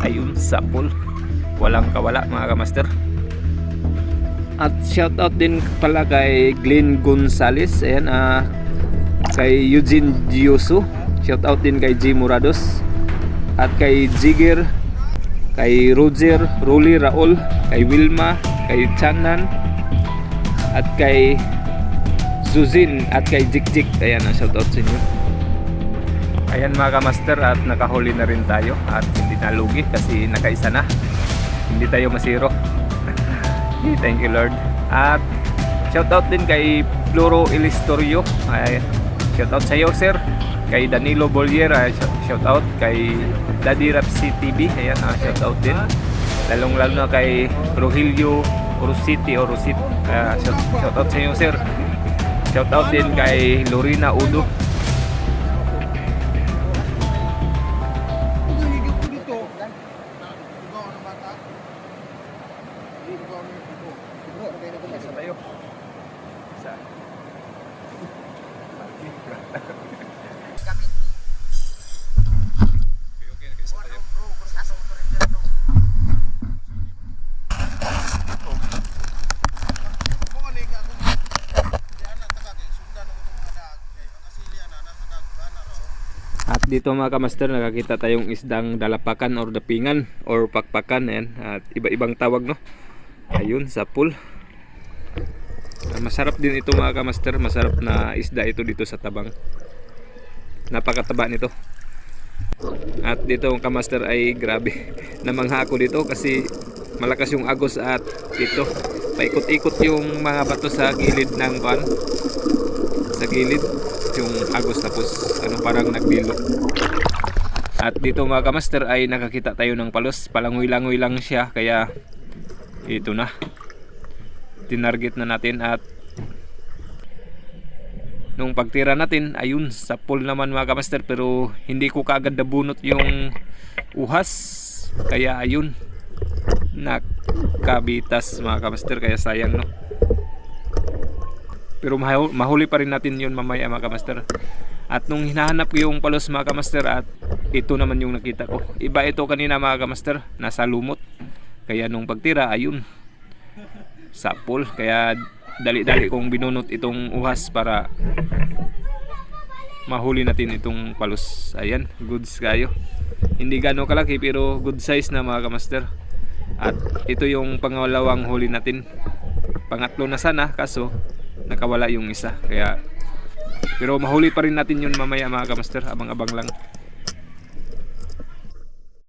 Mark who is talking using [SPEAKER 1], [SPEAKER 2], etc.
[SPEAKER 1] ayun sa pool, walang kawala mga kamaster. At shoutout din pala kay Glenn Gonzales, ayan, kay Eugene Dioso, shoutout din kay G Morados, at kay Jigger, kay Roger, Rolly Raul, kay Wilma, kay Chanan, at kay Suzin, at kay Jikjik. Ayan, shoutout sa inyo. Ayan mga kamaster, at nakahuli na rin tayo at hindi nalugi kasi nakaisa na, hindi tayo masiro. Thank you Lord. At shoutout din kay Floro Elistorio, ay shoutout sa iyo sir. Kay Danilo Bollier, shoutout. Kay Daddy Rapsi TV, ayan, shoutout din. Lalong lalo na kay Rogelio Rositi o Rosit, shoutout sa iyo sir. Shoutout din kay Lorena Udo. At dito mga kamaster, nakakita tayong isdang dalapakan or dapingan or pakpakan, ayan, at iba-ibang tawag, no? Ayun sa pool. Masarap din ito mga kamaster, masarap na isda ito dito sa tabang. Napakataba nito. At dito mga kamaster ay grabe, namangha ako dito kasi malakas yung agos at ito paikot-ikot yung mga bato sa gilid ng pan, sa gilid yung agos, tapos parang nagbilo. At dito mga kamaster ay nakakita tayo ng palos, palangoy-langoy lang siya, kaya ito na, tinarget na natin. At nung pagtira natin, ayun sa pool naman mga kamaster, pero hindi ko kaagad nabunot yung uhas, kaya ayun, nakabitas mga kamaster, kaya sayang, no? Pero mahuli pa rin natin yun mamaya mga kamaster. At nung hinahanap ko yung palos mga kamaster, at ito naman yung nakita ko. Iba ito kanina mga kamaster, nasa lumot. Kaya nung pagtira, ayun, sa pool. Kaya dali-dali kong binunot itong uhas para mahuli natin itong palos. Ayan, goods kayo. Hindi gano'ng kalaki pero good size na mga kamaster. At ito yung pangalawang huli natin. Pangatlo na sana, kaso nakawala yung isa, kaya pero mahuli pa rin natin yun mamaya mga kamaster, abang-abang lang.